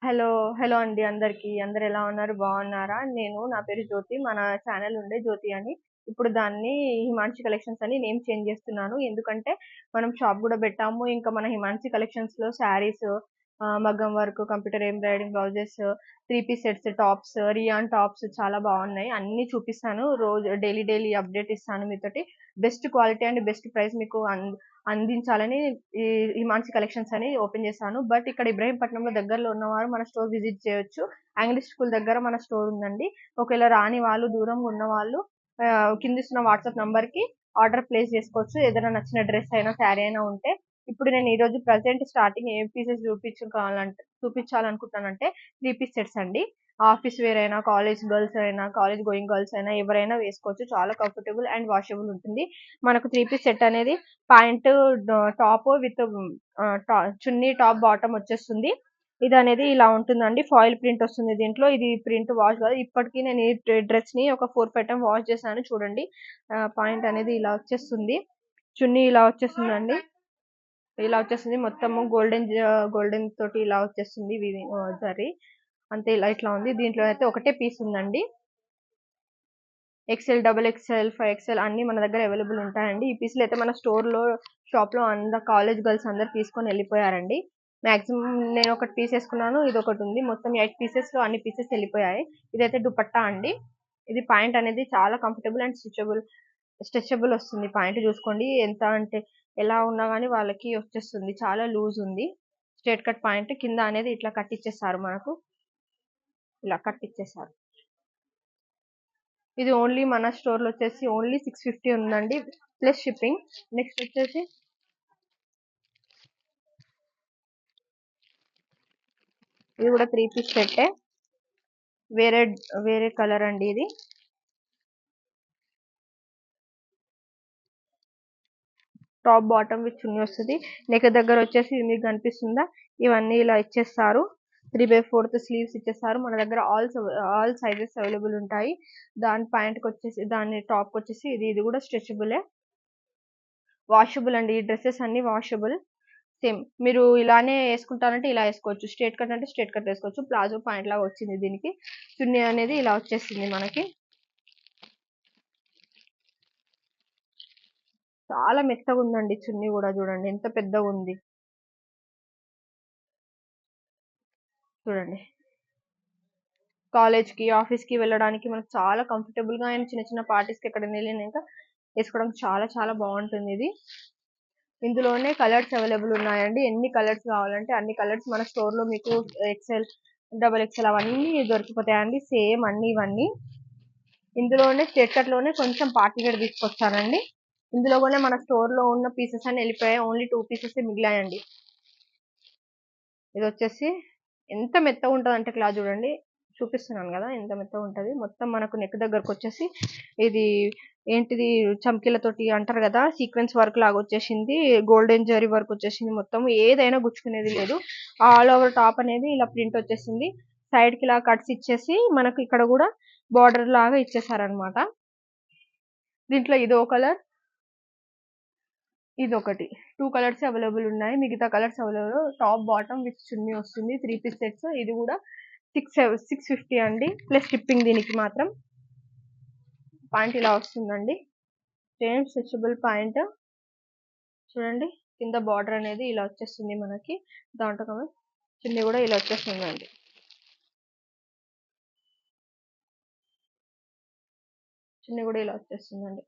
Hello. Hello అండి అందరికీ. అందరూ ఎలా ఉన్నారు? బాగున్నారా? నా పేరు జ్యోతి. మన ఛానెల్ ఉండే జ్యోతి అని. ఇప్పుడు దాన్ని హిమాన్షి కలెక్షన్స్ అని నేమ్ చేంజ్ చేస్తున్నాను. ఎందుకంటే మనం షాప్ గూడా పెట్టాము. ఇంకా మన హిమాన్షి కలెక్షన్స్‌లో శారీస్, మగ్గం work, computer embroidering blouses, 3 piece sets, tops, rayon tops చాలా బాగున్నాయి. అన్నీ చూపిస్తాను. రోజు డైలీ అప్డేట్ ఇస్తాను మీతోటి. Best quality and best price మీకు అందించాలని ఈ హిమాన్సి కలెక్షన్స్ అని ఓపెన్ చేశాను. బట్ ఇక్కడ ఇబ్రహీంపట్నంలో దగ్గరలో ఉన్నవారు మన స్టోర్ విజిట్ చేయొచ్చు. ఇంగ్లీష్ స్కూల్ దగ్గర మన స్టోర్ ఉందండి. ఒకవేళ రాని వాళ్ళు, దూరంగా ఉన్న వాళ్ళు కిందిస్తున్న వాట్సాప్ నంబర్ కి ఆర్డర్ ప్లేస్ చేసుకోవచ్చు. ఏదైనా నచ్చిన డ్రెస్ అయినా శారీ అయినా ఉంటే. ఇప్పుడు నేను ఈ రోజు ప్రజెంట్ స్టార్టింగ్ ఏ పీసెస్ చూపించాలనుకుంటానంటే 3 పీస్ సెట్స్ అండి. ఆఫీస్ వేర్ అయినా, కాలేజ్ గర్ల్స్ అయినా, కాలేజ్ గోయింగ్ గర్ల్స్ అయినా ఎవరైనా వేసుకోవచ్చు. చాలా కంఫర్టబుల్ అండ్ వాషబుల్ ఉంటుంది. మనకు 3 పీస్ సెట్ అనేది pant, top with chunni, top, bottom వచ్చేస్తుంది. ఇది అనేది ఇలా ఉంటుందండి. ఫాయిల్ ప్రింట్ వస్తుంది దీంట్లో. ఇది ప్రింట్ వాష్ కాదు. ఇప్పటికీ నేను ఈ డ్రెస్ ని ఒక 4-5 టైమ్ వాష్ చేశాను చూడండి. పాయింట్ అనేది ఇలా వచ్చేస్తుంది. చున్నీ ఇలా వచ్చేస్తుందండి. ఇలా వచ్చేస్తుంది మొత్తము గోల్డెన్ తోటి ఇలా వచ్చేస్తుంది జరీ. అంతే ఇట్లా ఉంది. దీంట్లో అయితే ఒకటే పీస్ ఉందండి. ఎక్సెల్, డబుల్ ఎక్సెల్, 5XL అన్ని మన దగ్గర అవైలబుల్ ఉంటాయండి. ఈ పీసులు అయితే మన షాప్ లో కాలేజ్ గర్ల్స్ అందరు తీసుకొని వెళ్ళిపోయారండి. మాక్సిమం నేను ఒకటి పీస్ వేసుకున్నాను. ఇది ఒకటి ఉంది. మొత్తం 8 పీసెస్ లో అన్ని పీసెస్ వెళ్ళిపోయాయి. ఇదైతే దుపట్టా అండి. ఇది పాయింట్ అనేది చాలా కంఫర్టబుల్ అండ్ స్ట్రెచబుల్ వస్తుంది. పాయింట్ చూసుకోండి ఎంత అంటే ఎలా ఉన్నా కానీ వాళ్ళకి వచ్చేస్తుంది. చాలా లూజ్ ఉంది. స్ట్రేట్ కట్ పాయింట్ కింద అనేది ఇట్లా కట్టిచ్చేస్తారు మనకు. ఇలా కట్టిచ్చేసారు. ఇది ఓన్లీ మన స్టోర్ లో వచ్చేసి ఓన్లీ 650 ఉందండి ప్లస్ షిప్పింగ్. నెక్స్ట్ వచ్చేసి ఇది కూడా 3 పీస్ సెట్టే. వేరే వేరే కలర్ అండి ఇది. టాప్ బాటమ్ విత్ చున్నీ వస్తుంది. నెక్ దగ్గర వచ్చేసి ఇది మీకు కనిపిస్తుందా? ఇవన్నీ ఇలా ఇచ్చేస్తారు. 3/4 స్లీవ్స్ ఇచ్చేస్తారు. మన దగ్గర ఆల్ సైజెస్ అవైలబుల్ ఉంటాయి. దాని ప్యాంట్ కి వచ్చేసి, దాని టాప్ వచ్చేసి ఇది కూడా స్ట్రెచబులే, వాషబుల్ అండి. ఈ డ్రెస్సెస్ అన్ని వాషబుల్. సేమ్ మీరు ఇలానే వేసుకుంటారంటే ఇలా వేసుకోవచ్చు. స్ట్రేట్ కట్ అంటే స్ట్రేట్ కట్ వేసుకోవచ్చు. ప్లాజో పాయింట్ లాగా వచ్చింది దీనికి. చున్నీ అనేది ఇలా వచ్చేస్తుంది మనకి. చాలా మెత్తగా ఉందండి చున్నీ కూడా. చూడండి ఎంత పెద్దగా ఉంది. చూడండి, కాలేజ్ కి, ఆఫీస్ కి వెళ్ళడానికి మనకు చాలా కంఫర్టబుల్ గా అండ్ చిన్న చిన్న పార్టీస్ కి ఎక్కడ వెళ్ళినాక వేసుకోవడం చాలా చాలా బాగుంటుంది ఇది. ఇందులోనే కలర్స్ అవైలబుల్ ఉన్నాయండి. ఎన్ని కలర్స్ కావాలంటే అన్ని కలర్స్ మన స్టోర్ లో మీకు ఎక్సెల్, డబుల్ ఎక్సెల్ అవన్నీ దొరికిపోతాయండి. సేమ్ అన్ని ఇవన్నీ. ఇందులోనే స్ట్రేట్ కట్ లోనే కొంచెం పార్టీ వేర్ తీసుకొచ్చానండి. ఇందులో కూడా మన స్టోర్ లో ఉన్న పీసెస్ అన్ని వెళ్ళిపోయాయి. ఓన్లీ 2 పీసెస్ మిగిలాయండి. ఇది వచ్చేసి ఎంత మెత్తగా ఉంటుంది అంటే క్లాత్ చూడండి. చూపిస్తున్నాను కదా ఎంత మెత్తగా ఉంటుంది. మొత్తం మనకు నెక్ దగ్గరకు వచ్చేసి ఇది ఏంటిది చమ్కీలతోటి అంటారు కదా, సీక్వెన్స్ వర్క్ లాగా వచ్చేసింది. గోల్డెన్ జరీ వర్క్ వచ్చేసింది. మొత్తం ఏదైనా గుచ్చుకునేది లేదు. ఆల్ ఓవర్ టాప్ అనేది ఇలా ప్రింట్ వచ్చేసింది. సైడ్ కి ఇలా కట్స్ ఇచ్చేసి మనకు ఇక్కడ కూడా బార్డర్ లాగా ఇచ్చేసారనమాట. దీంట్లో ఇదో కలర్, ఇది ఒకటి. 2 కలర్స్ అవైలబుల్ ఉన్నాయి. మిగతా colours available. Top bottom with chunni వస్తుంది. 3 పీస్ సెట్స్. ఇది కూడా 650 అండి ప్లస్ షిప్పింగ్. దీనికి మాత్రం పాయింట్ ఇలా వస్తుందండి. Same stretchable point. చూడండి కింద బార్డర్ అనేది ఇలా వచ్చేస్తుంది మనకి. దాంట్లో చున్నీ కూడా ఇలా వచ్చేస్తుందండి. చున్నీ కూడా ఇలా వచ్చేస్తుందండి.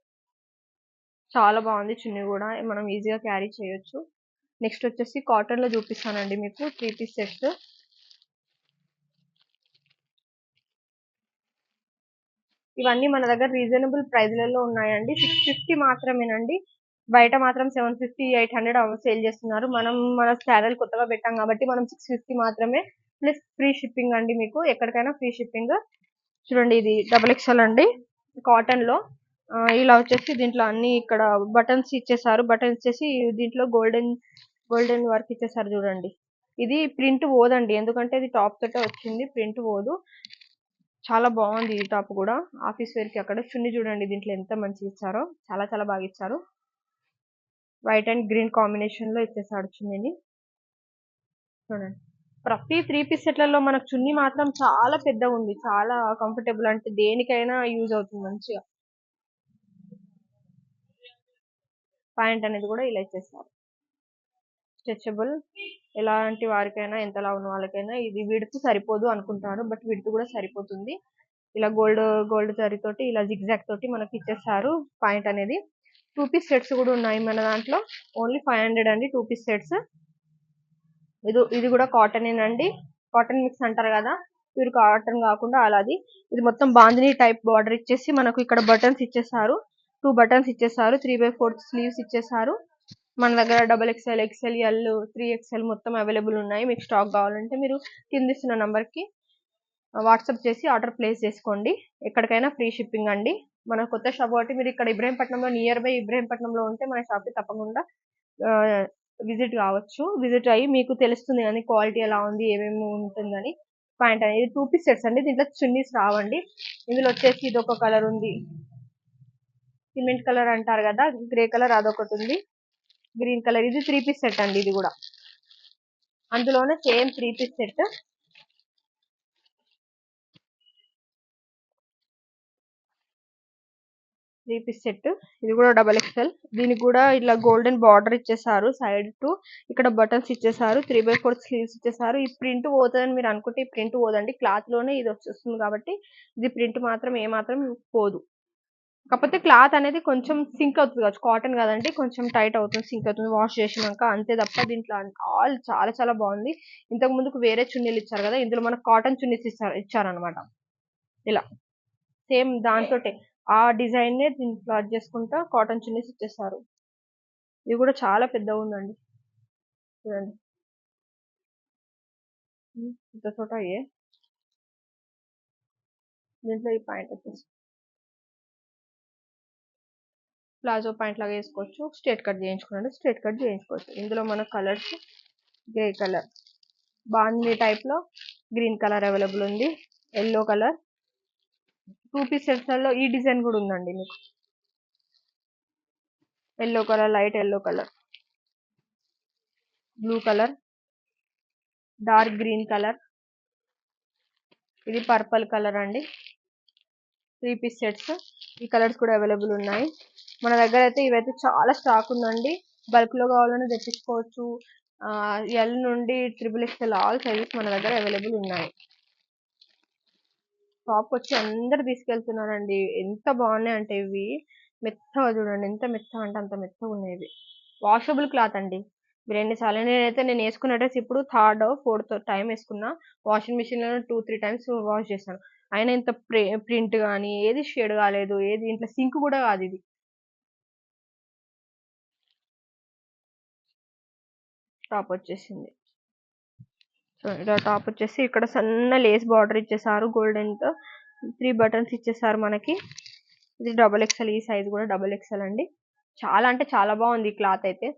చాలా బాగుంది చున్నీ కూడా. మనం ఈజీగా క్యారీ చేయొచ్చు. నెక్స్ట్ వచ్చేసి కాటన్ లో చూపిస్తానండి మీకు 3 పీస్ సెట్స్. ఇవన్నీ మన దగ్గర రీజనబుల్ ప్రైజ్లలో ఉన్నాయండి. 650 మాత్రమేనండి. బయట మాత్రం 750, 800 సేల్ చేస్తున్నారు. మనం మన ఛానల్ కొత్తగా పెట్టాం కాబట్టి మనం 650 మాత్రమే ప్లస్ ఫ్రీ షిప్పింగ్ అండి. మీకు ఎక్కడికైనా ఫ్రీ షిప్పింగ్. చూడండి ఇది డబుల్ ఎక్స్ఎల్ అండి కాటన్ లో. ఇలా వచ్చేసి దీంట్లో అన్ని ఇక్కడ బటన్స్ ఇచ్చేసారు. బటన్స్ ఇచ్చేసి దీంట్లో గోల్డెన్ వర్క్ ఇచ్చేసారు చూడండి. ఇది ప్రింట్ పోదండి, ఎందుకంటే ఇది టాప్ తోటే వచ్చింది. ప్రింట్ పోదు. చాలా బాగుంది ఈ టాప్ కూడా. ఆఫీస్ వేర్ కి. అక్కడ చున్నీ చూడండి దీంట్లో ఎంత మంచిగా ఇచ్చారో. చాలా చాలా బాగా ఇచ్చారు. వైట్ అండ్ గ్రీన్ కాంబినేషన్ లో ఇచ్చేసాడు చున్నీని. చూడండి ప్రతి 3 పీస్ సెట్లలో మనకు చున్నీ మాత్రం చాలా పెద్దగా ఉంది, చాలా కంఫర్టబుల్, అంటే దేనికైనా యూజ్ అవుతుంది మంచిగా. ప్యాంట్ అనేది కూడా ఇలా ఇచ్చేస్తారు, స్ట్రెచబుల్. ఎలాంటి వారికైనా, ఎంతలా ఉన్న వాళ్ళకైనా ఇది విడ్త్ సరిపోదు అనుకుంటారు, బట్ విడ్త్ కూడా సరిపోతుంది. ఇలా గోల్డ్ గోల్డ్ జరీతోటి ఇలా జిగ్జాగ్ తోటి మనకి ఇచ్చేస్తారు పాయింట్ అనేది. 2 పీస్ సెట్స్ కూడా ఉన్నాయి మన దాంట్లో, ఓన్లీ 500 అండి 2 పీస్ సెట్స్. ఇది కూడా కాటన్ ఏనండి, కాటన్ మిక్స్ అంటారు కదా, ప్యూర్ కాటన్ కాకుండా అలాది. ఇది మొత్తం బాందిని టైప్ బార్డర్ ఇచ్చేసి మనకు ఇక్కడ బటన్స్ ఇచ్చేసారు, 2 బటన్స్ ఇచ్చేసారు, 3/4 స్లీవ్స్ ఇచ్చేసారు. మన దగ్గర XXL, XL, L, 3XL మొత్తం అవైలబుల్ ఉన్నాయి. మీకు స్టాక్ కావాలంటే మీరు కింద ఇస్తున్న నంబర్కి వాట్సాప్ చేసి ఆర్డర్ ప్లేస్ చేసుకోండి. ఎక్కడికైనా ఫ్రీ షిప్పింగ్ అండి. మన కొత్త షాప్ కాబట్టి మీరు ఇక్కడ ఇబ్రహీంపట్నంలో, నియర్ బై ఇబ్రహీంపట్నంలో ఉంటే మన షాప్కి తప్పకుండా విజిట్ కావచ్చు. విజిట్ అయ్యి మీకు తెలుస్తుంది కానీ క్వాలిటీ ఎలా ఉంది, ఏమేమి ఉంటుందని. పాయింట్ అనేది 2 పీస్ సెట్స్ అండి, దీంట్లో చున్నీస్ రావండి. ఇందులో వచ్చేసి ఇది ఒక కలర్ ఉంది, సిమెంట్ కలర్ అంటారు కదా, గ్రే కలర్ అదొకటి ఉంది, గ్రీన్ కలర్. ఇది 3 పీస్ సెట్ అండి, ఇది కూడా అందులోనే సేమ్ 3 పీస్ సెట్. ఇది కూడా XXL. దీనికి కూడా ఇట్లా గోల్డెన్ బార్డర్ ఇచ్చేసారు సైడ్ టు, ఇక్కడ బటన్స్ ఇచ్చేసారు, 3/4 స్లీవ్స్ ఇచ్చేసారు. ఈ ప్రింట్ పోతుందని మీరు అనుకుంటే ఈ ప్రింట్ పోదండి, క్లాత్ లోనే ఇది వచ్చేస్తుంది కాబట్టి ఇది ప్రింట్ మాత్రం ఏమాత్రం పోదు. కాకపోతే క్లాత్ అనేది కొంచెం సింక్ అవుతుంది కావచ్చు, కాటన్ కదండి, కొంచెం టైట్ అవుతుంది, సింక్ అవుతుంది వాష్ చేసినాక, అంతే తప్ప దీంట్లో ఆల్ చాలా చాలా బాగుంది. ఇంతకు ముందుకు వేరే చున్నీలు ఇచ్చారు కదా, ఇందులో మనకు కాటన్ చున్నీస్ ఇచ్చారనమాట. ఇలా సేమ్ దాంతో ఆ డిజైన్ నే దీంట్లో అడ్ చేసుకుంటా కాటన్ చున్నీస్ ఇచ్చేస్తారు. ఇది కూడా చాలా పెద్దగా ఉందండి, చూడండి ఇంత చోట అయ్యే. దీంట్లో ఈ పాయింట్ వచ్చేసి ప్లాజో పాయింట్ లాగా వేసుకోవచ్చు, స్ట్రేట్ కట్ చేయించుకోండి, స్ట్రేట్ కట్ చేయించుకోవచ్చు. ఇందులో మన కలర్స్ గ్రే కలర్, బాందీ టైప్ లో గ్రీన్ కలర్ అవైలబుల్ ఉంది, ఎల్లో కలర్. 2 పీస్ సెట్స్ లో ఈ డిజైన్ కూడా ఉందండి మీకు, yellow colour, light yellow colour, blue colour, dark green colour, ఇది పర్పుల్ కలర్ అండి. 3 పీస్ సెట్స్, ఈ కలర్స్ కూడా అవైలబుల్ ఉన్నాయి మన దగ్గర. అయితే ఇవైతే చాలా స్టాక్ ఉందండి, బల్క్ లో కావాలని తెప్పించుకోవచ్చు. ఎల్ నుండి XXL ఆల్ సైజెస్ మన దగ్గర అవైలబుల్ ఉన్నాయి. షాప్ వచ్చి అందరు తీసుకెళ్తున్నారండి, ఎంత బాగున్నాయి అంటే ఇవి మెత్తగా, చూడండి ఎంత మెత్తగా అంటే అంత మెత్తగా ఉన్నాయి. ఇవి వాషబుల్ క్లాత్ అండి, మీరు ఎన్నిసార్లు, నేను వేసుకున్న డ్రెస్ ఇప్పుడు 3rd or 4th టైం వేసుకున్నా, వాషింగ్ మిషన్ లో 2-3 టైమ్స్ వాష్ చేశాను, అయినా ఇంత ప్రింట్ కానీ ఏది షేడ్ కాలేదు, ఏది ఇంట్లో సింక్ కూడా కాదు. ఇది టాప్ వచ్చేసింది, సో ఇలా టాప్ వచ్చేసి ఇక్కడ సన్న లేస్ బార్డర్ ఇచ్చేసారు గోల్డెన్ తో, 3 బటన్స్ ఇచ్చేసారు మనకి. ఇది XXL, ఈ సైజ్ కూడా XXL అండి. చాలా అంటే చాలా బాగుంది ఈ క్లాత్ అయితే,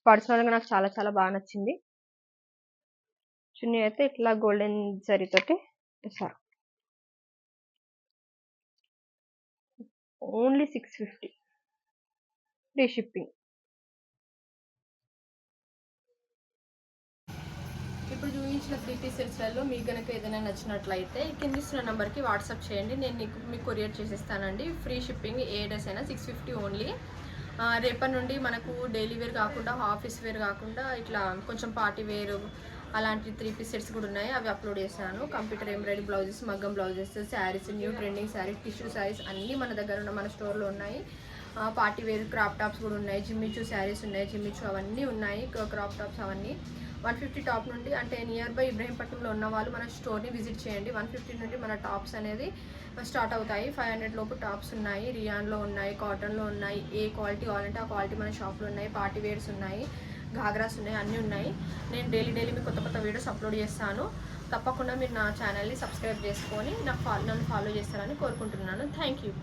పర్సనల్ గా నాకు చాలా చాలా బాగా నచ్చింది. చున్నీ అయితే ఇట్లా గోల్డెన్ జరీతోటి ఇస్తారు, ఓన్లీ 650 ఫ్రీ షిప్పింగ్. ఇప్పుడు చూపించిన 3 పీస్ సెట్స్లలో మీకు కనుక ఏదైనా నచ్చినట్లయితే కింద ఇస్తున్న నెంబర్కి వాట్సాప్ చేయండి, నేను మీకు కొరియర్ చేసేస్తానండి. ఫ్రీ షిప్పింగ్, ఏ డ్రెస్ అయినా 650 ఓన్లీ. రేపటి నుండి మనకు డైలీ వేర్ కాకుండా, ఆఫీస్ వేర్ కాకుండా ఇట్లా కొంచెం పార్టీ వేర్ అలాంటి 3 పీస్ సెట్స్ కూడా ఉన్నాయి, అవి అప్లోడ్ చేశాను. కంప్యూటర్ ఎంబ్రాయిడరీ బ్లౌజెస్, మగ్గం blouses, saris, new trending saris, tissue saris అన్నీ మన దగ్గర ఉన్న మన స్టోర్లో ఉన్నాయి. పార్టీ వేర్ క్రాప్ టాప్స్ కూడా ఉన్నాయి, జిమ్మిచూ శారీస్ ఉన్నాయి, జిమ్మిచూ అవన్నీ ఉన్నాయి, క్రాప్ టాప్స్ అవన్నీ. 150 టాప్ నుండి, అంటే నియర్ బై ఇబ్రహీంపట్నంలో ఉన్న వాళ్ళు మన స్టోర్ని విజిట్ చేయండి. 150 నుండి మన టాప్స్ అనేది స్టార్ట్ అవుతాయి. 500 లోపు టాప్స్ ఉన్నాయి, రియాన్లో ఉన్నాయి, కాటన్లో ఉన్నాయి, ఏ క్వాలిటీ కావాలంటే ఆ క్వాలిటీ మన షాప్లో ఉన్నాయి. పార్టీ వేర్స్ ఉన్నాయి, ఘాగ్రాస్ ఉన్నాయి, అన్నీ ఉన్నాయి. నేను డైలీ మీకు కొత్త వీడియోస్ అప్లోడ్ చేస్తాను. తప్పకుండా మీరు నా ఛానల్ని సబ్స్క్రైబ్ చేసుకొని నన్ను ఫాలో చేస్తారని కోరుకుంటున్నాను. Thank you.